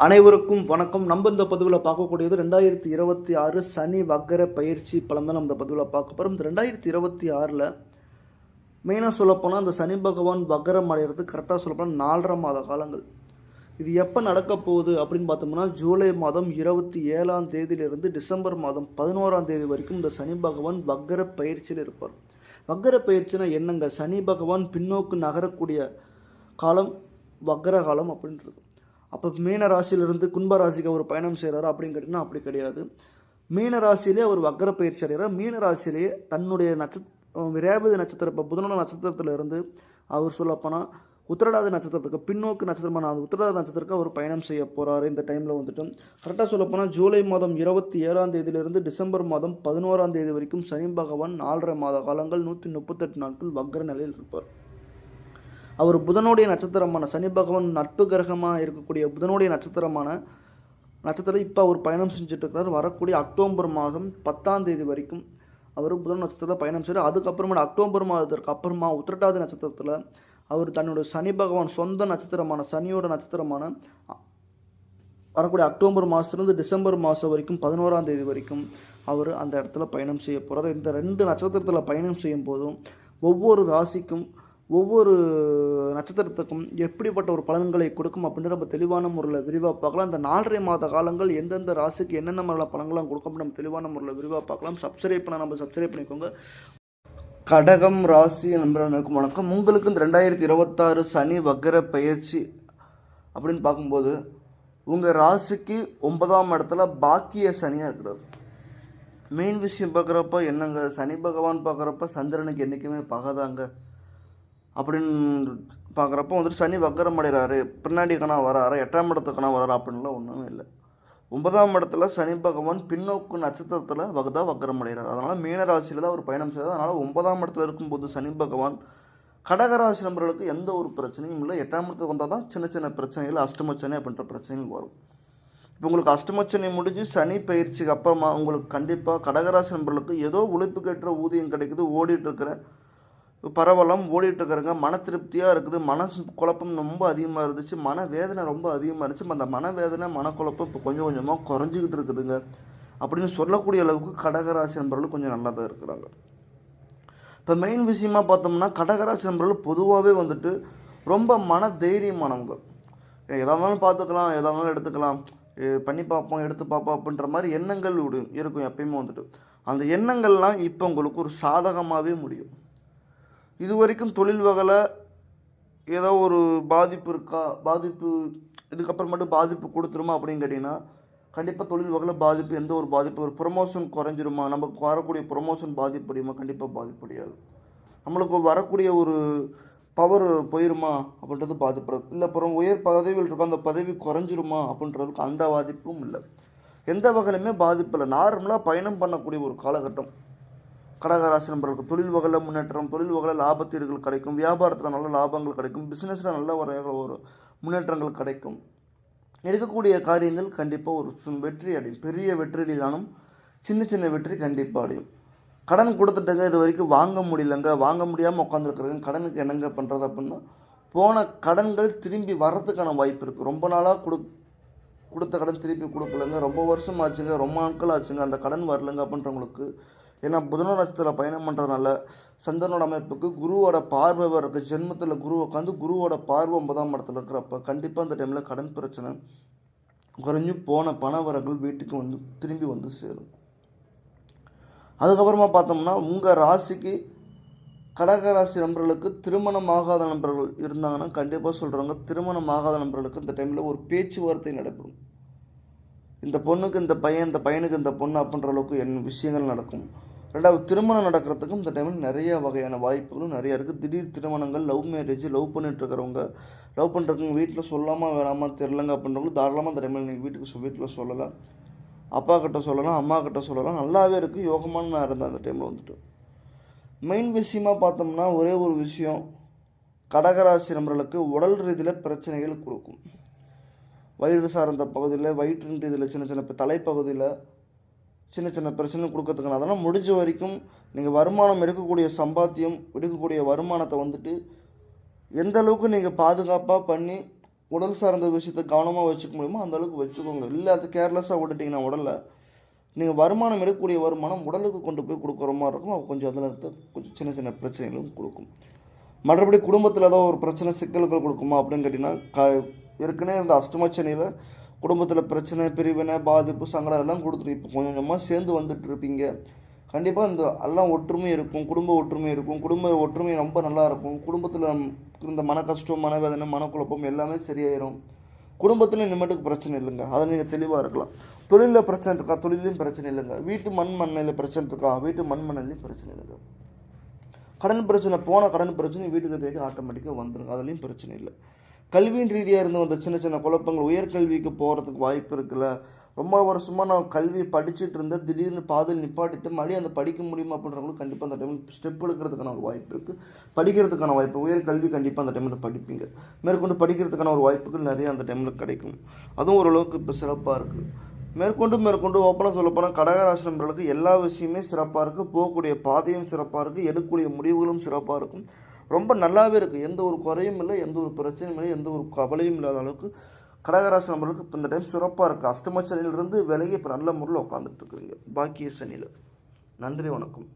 அனைவருக்கும் வணக்கம். நம்ம இந்த பதிவில் பார்க்கக்கூடியது 2026 சனி வக்கர பயிற்சி பலன் தான் நம்ம இந்த பதிவில் பார்க்க போகிறோம். இந்த 2026 மெயினாக சொல்லப்போனால் அந்த சனி பகவான் வக்கரம் அடைகிறதுக்கு கரெக்டாக சொல்லப்போனால் 4.5 மாத காலங்கள். இது எப்போ நடக்க போகுது அப்படின்னு பார்த்தோம்னா ஜூலை மாதம் 27ஆம் தேதியிலிருந்து டிசம்பர் மாதம் 11ஆம் தேதி வரைக்கும் இந்த சனி பகவான் வக்கர பயிற்சியில் இருப்பார். வக்கர பயிற்சினா என்னங்க? சனி பகவான் பின்னோக்கு நகரக்கூடிய காலம் வக்கர காலம் அப்படின்றது. அப்போ மீன ராசியிலிருந்து கும்ப ராசிக்கு அவர் பயணம் செய்கிறாரு அப்படின்னு கேட்டிங்கன்னா அப்படி கிடையாது. மீன ராசியிலே அவர் வக்கர பயிற்சி அடைகிறார். மீன ராசியிலேயே தன்னுடைய ரேவதி நட்சத்திரம் இப்போ புதனோட நட்சத்திரத்திலிருந்து அவர் சொல்லப்போனால் உத்திரடாதி நட்சத்திரத்துக்கு பின்னோக்கு நட்சத்திரமான அந்த உத்திரடாதி நட்சத்திரத்துக்கு அவர் பயணம் செய்ய போகிறார். இந்த டைமில் வந்துட்டு கரெக்டாக சொல்லப்போனால் ஜூலை மாதம் 27ஆம் தேதியிலிருந்து டிசம்பர் மாதம் 11ஆம் தேதி வரைக்கும் சனி பகவான் 4.5 மாத காலங்கள் 138 நாட்கள் வக்கர நிலையில் இருப்பார். அவர் புதனுடைய நட்சத்திரமான சனி பகவான் நட்பு கிரகமாக இருக்கக்கூடிய புதனுடைய நட்சத்திரம் இப்போ அவர் பயணம் செஞ்சுட்டு இருக்கிறார். வரக்கூடிய அக்டோபர் மாதம் 10ஆம் தேதி வரைக்கும் அவர் புதன் நட்சத்திரத்தில் பயணம் செய்கிறார். அதுக்கப்புறமா அக்டோபர் மாதத்திற்கு அப்புறமா உத்திரட்டாதி நட்சத்திரத்தில் அவர் தன்னுடைய சனி பகவான் சொந்த நட்சத்திரமான சனியோட நட்சத்திரமான வரக்கூடிய அக்டோபர் மாதத்துலேருந்து டிசம்பர் மாதம் வரைக்கும் 11ஆம் தேதி வரைக்கும் அவர் அந்த இடத்துல பயணம் செய்ய போகிறார். இந்த 2 நட்சத்திரத்தில் பயணம் செய்யும் போதும் ஒவ்வொரு ராசிக்கும் ஒவ்வொரு நட்சத்திரத்துக்கும் எப்படிப்பட்ட ஒரு பலன்களை கொடுக்கும் அப்படின்ற நம்ம தெளிவான முறையில் விரிவாக பார்க்கலாம். இந்த 4.5 மாத காலங்கள் எந்தெந்த ராசிக்கு என்னென்ன மாதிரியான பலன்கள்லாம் கொடுக்கும் அப்படின்னு நம்ம தெளிவான முறையில் விரிவாக பார்க்கலாம். சப்ஸ்கிரைப் பண்ணிக்கோங்க. கடகம் ராசி நண்பர்களுக்கு வணக்கம். உங்களுக்கு இந்த 2026 சனி வக்கர பயிற்சி அப்படின்னு பார்க்கும்போது உங்கள் ராசிக்கு 9ஆம் இடத்துல பாக்கிய சனியாக இருக்கிறார். மெயின் விஷயம் பார்க்குறப்ப என்னங்க, சனி பகவான் பார்க்குறப்ப சந்திரனுக்கு என்றைக்குமே பகதாங்க அப்படின்னு பார்க்குறப்போ வந்துட்டு சனி வக்கரம் அடைகிறாரு, பின்னாடி கணா வராரு, 8ஆம் இடத்துக்கான வராரு அப்படின்லாம் ஒன்றுமே இல்லை. 9ஆம் இடத்துல சனி பகவான் பின்னோக்கு நட்சத்திரத்தில் வக்கரம் அடைகிறார். அதனால் மீனராசியில் தான் அவர் பயணம் செய்கிறார். அதனால் 9ஆம் இடத்துல இருக்கும்போது சனி பகவான் கடகராசி நண்பர்களுக்கு எந்த ஒரு பிரச்சனையும் இல்லை. 8ஆம் இடத்துக்கு வந்தால் தான் சின்ன சின்ன பிரச்சனைகள் அஷ்டமச்சனி அப்படின்ற பிரச்சனைகள் வரும். இப்போ உங்களுக்கு அஷ்டமச்சனி முடிஞ்சு சனி பயிற்சிக்கு அப்புறமா உங்களுக்கு கண்டிப்பாக கடகராசி நண்பர்களுக்கு ஏதோ உழைப்புக்கேற்ற ஊதியம் கிடைக்குது, ஓடிட்டு இருக்கிற பரவலாம் ஓடிட்டு இருக்கிறங்க, மன திருப்தியாக இருக்குது. மன குழப்பம் ரொம்ப அதிகமாக இருந்துச்சு, மன வேதனை ரொம்ப அதிகமாக இருந்துச்சு. அந்த மனவேதனை மனக்குழப்பம் இப்போ கொஞ்சம் கொஞ்சமாக குறைஞ்சிக்கிட்டு இருக்குதுங்க அப்படின்னு சொல்லக்கூடிய அளவுக்கு கடகராசி நண்பர்கள் கொஞ்சம் நல்லா தான் இருக்கிறாங்க. இப்போ மெயின் விஷயமா பார்த்தோம்னா கடகராசி நண்பர்கள் பொதுவாகவே வந்துட்டு ரொம்ப மன தைரியமானவங்க. எதாக இருந்தாலும் பார்த்துக்கலாம், எதாக இருந்தாலும் எடுத்துக்கலாம், பண்ணி பார்ப்போம், எடுத்து பார்ப்போம் அப்படின்ற மாதிரி எண்ணங்கள் இருக்கும் எப்பயுமே வந்துட்டு. அந்த எண்ணங்கள்லாம் இப்போ உங்களுக்கு ஒரு சாதகமாகவே முடியும். இது வரைக்கும் தொழில் வகையில் ஏதோ ஒரு பாதிப்பு இருக்கா, இதுக்கப்புறம் மட்டும் பாதிப்பு கொடுத்துருமா அப்படின்னு கேட்டிங்கன்னா கண்டிப்பாக தொழில் வகையில் பாதிப்பு, எந்த ஒரு பாதிப்பு, ஒரு ப்ரொமோஷன் குறைஞ்சிருமா, நமக்கு வரக்கூடிய ப்ரொமோஷன் பாதிப்படையுமா? கண்டிப்பாக பாதிப்படையாது. நம்மளுக்கு வரக்கூடிய ஒரு பவர் போயிருமா அப்படின்றது பாதிப்படும் இல்லை. அப்புறம் உயர் பதவியில் இருக்கும் அந்த பதவி குறைஞ்சிருமா அப்படின்றதுக்கு அந்த பாதிப்பும் இல்லை. எந்த வகையிலுமே பாதிப்பு இல்லை. நார்மலாக பயணம் பண்ணக்கூடிய ஒரு காலகட்டம் கடகராசி நண்பர்களுக்கு. தொழில் வகையில் முன்னேற்றம், தொழில் வகையில் லாபத்தீடுகள் கிடைக்கும், வியாபாரத்தில் நல்ல லாபங்கள் கிடைக்கும், பிஸ்னஸில் நல்ல ஒரு முன்னேற்றங்கள் கிடைக்கும். எடுக்கக்கூடிய காரியங்கள் கண்டிப்பாக ஒரு வெற்றி அடையும். பெரிய வெற்றி இல்லைனாலும் சின்ன சின்ன வெற்றி கண்டிப்பாக அடையும். கடன் கொடுத்துட்டங்க, இது வரைக்கும் வாங்க முடியலங்க, வாங்க முடியாமல் உட்காந்துருக்குறங்க, கடனுக்கு என்னங்க பண்ணுறது அப்படின்னா போன கடன்கள் திரும்பி வர்றதுக்கான வாய்ப்பு இருக்குது. ரொம்ப நாளாக கொடுத்த கடன் திருப்பி கொடுக்கலங்க, ரொம்ப வருஷம் ஆச்சுங்க, ரொம்ப நாட்கள் ஆச்சுங்க, அந்த கடன் வரலங்க அப்படின்றவங்களுக்கு. ஏன்னா புதனோட நட்சத்திரத்தில் பயணம் பண்ணுறதுனால சந்திரனோட அமைப்புக்கு குருவோட பார்வை இருக்குது. ஜென்மத்தில் குரு உட்காந்து குருவோட பார்வை 9ஆம் இடத்துல இருக்கிறப்ப கண்டிப்பாக அந்த டைமில் கடன் பிரச்சனை குறைஞ்சி போன பண வரங்கள் வீட்டுக்கு திரும்பி சேரும். அதுக்கப்புறமா பார்த்தோம்னா உங்கள் ராசிக்கு கடகராசி நண்பர்களுக்கு திருமணம் ஆகாத நண்பர்கள் இருந்தாங்கன்னா கண்டிப்பாக சொல்கிறவங்க, திருமணம் ஆகாத நண்பர்களுக்கு இந்த டைமில் ஒரு பேச்சுவார்த்தை நடைபெறும். இந்த பொண்ணுக்கு இந்த பையன், இந்த பையனுக்கு இந்த பொண்ணு அப்படின்ற அளவுக்கு விஷயங்கள் நடக்கும். 2வது திருமணம் நடக்கிறதுக்கும் இந்த டைமில் நிறைய வகையான வாய்ப்புகளும் நிறையா இருக்குது. திடீர் திருமணங்கள், லவ் மேரேஜ், லவ் பண்ணிட்டுருக்கிறவங்க, லவ் பண்ணுறவங்க வீட்டில் சொல்லாமல் வேணாமா தெரிலங்க அப்படின்றவங்க தாராளமாக இந்த டைமில் நீங்கள் வீட்டில் சொல்லலாம், அப்பா கிட்ட சொல்லலாம், அம்மா கிட்ட சொல்லலாம். நல்லாவே இருக்குது, யோகமான நான் இருந்தேன் அந்த டைமில் வந்துட்டு. மெயின் விஷயமாக பார்த்தோம்னா ஒரே ஒரு விஷயம், கடகராசி நண்பர்களுக்கு உடல் ரீதியில் பிரச்சனைகள் கொடுக்கும். வயிறு சார்ந்த பகுதியில், வயிற்றின் ரீதியில் சின்ன சின்ன தலைப்பகுதியில் சின்ன சின்ன பிரச்சனை கொடுக்கறதுக்கான அதெல்லாம் முடிஞ்ச வரைக்கும் நீங்கள் வருமானம் எடுக்கக்கூடிய வருமானத்தை வந்துட்டு எந்த அளவுக்கு நீங்கள் பாதுகாப்பாக பண்ணி உடல் சார்ந்த விஷயத்த கவனமாக வச்சுக்க முடியுமோ அந்த அளவுக்கு வச்சுக்கோங்க. இல்லை அது கேர்லெஸ்ஸாக விட்டுட்டிங்கன்னா உடலை, நீங்கள் வருமானம் எடுக்கக்கூடிய வருமானம் உடலுக்கு கொண்டு போய் கொடுக்குற மாதிரி இருக்கும். அது கொஞ்சம் அதில் இருக்க கொஞ்சம் சின்ன சின்ன பிரச்சனைகளும் கொடுக்கும். மற்றபடி குடும்பத்தில் ஏதோ ஒரு பிரச்சனை சிக்கல்கள் கொடுக்குமா அப்படின்னு கேட்டிங்கன்னா, ஏற்கனவே இருந்த அஷ்டமச்சனியில் குடும்பத்தில் பிரச்சனை, பிரிவினை, பாதிப்பு, சங்கடம் அதெல்லாம் கொடுத்துட்டு இப்போ கொஞ்சம் கொஞ்சமாக சேர்ந்து வந்துட்டு இருப்பீங்க. கண்டிப்பாக இந்த எல்லாம் ஒற்றுமை இருக்கும், குடும்ப ஒற்றுமை இருக்கும், குடும்ப ஒற்றுமை ரொம்ப நல்லா இருக்கும். குடும்பத்தில் இருந்த மன கஷ்டம், மனவேதனை, மனக்குழப்பம் எல்லாமே சரியாயிரும். குடும்பத்தில் இனிமேட்டுக்கு பிரச்சனை இல்லைங்க. அதில் நீங்கள் தெளிவாக இருக்கலாம். தொழிலில் பிரச்சனை இருக்கா? தொழிலையும் பிரச்சனை இல்லைங்க. வீட்டு மண்மனையில் பிரச்சனை இருக்கா? வீட்டு மண்மனையிலையும் பிரச்சனை இல்லைங்க. கடன் பிரச்சனை, போன கடன் பிரச்சனை வீட்டுக்கு தேடி ஆட்டோமேட்டிக்காக வந்துடுங்க. அதுலேயும் பிரச்சனை இல்லை. கல்வியின் ரீதியாக இருந்து வந்த சின்ன சின்ன குழப்பங்கள் உயர்கல்விக்கு போகிறதுக்கு வாய்ப்பு இருக்குல்ல. ரொம்ப வருஷமாக நான் கல்வி படிச்சுட்டு இருந்தேன், திடீர்னு பாதியில் நிப்பாட்டிட்டு மறுபடியும் அந்த படிக்க முடியுமா அப்படின்றவங்களுக்கு கண்டிப்பாக அந்த டைமில் ஸ்டெப் எடுக்கிறதுக்கான ஒரு வாய்ப்பு இருக்குது. படிக்கிறதுக்கான வாய்ப்பு, உயர்கல்வி கண்டிப்பாக அந்த டைமில் படிப்பீங்க. மேற்கொண்டு படிக்கிறதுக்கான ஒரு வாய்ப்புகள் நிறைய அந்த டைமில் கிடைக்கும். அதுவும் ஓரளவுக்கு இப்போ சிறப்பாக இருக்குது. மேற்கொண்டு ஓப்பனாக சொல்லப்போனால் கடகராசி நண்பர்களுக்கு எல்லா விஷயமே சிறப்பாக இருக்குது. போகக்கூடிய பாதையும் சிறப்பாக இருக்குது. எடுக்கக்கூடிய முடிவுகளும் சிறப்பாக இருக்கும். ரொம்ப நல்லாவே இருக்குது. எந்த ஒரு குறையும் இல்லை, எந்த ஒரு பிரச்சனையும் இல்லை, எந்த ஒரு கவலையும் இல்லாத அளவுக்கு கடகராசி நண்பர்களுக்கு இப்போ இந்த டைம் சிறப்பாக இருக்குது. அஷ்டம சனியிலிருந்து விலகி இப்போ நல்ல முறையில் உட்காந்துட்டு இருக்குறீங்க பாக்கிய சனியில். நன்றி, வணக்கம்.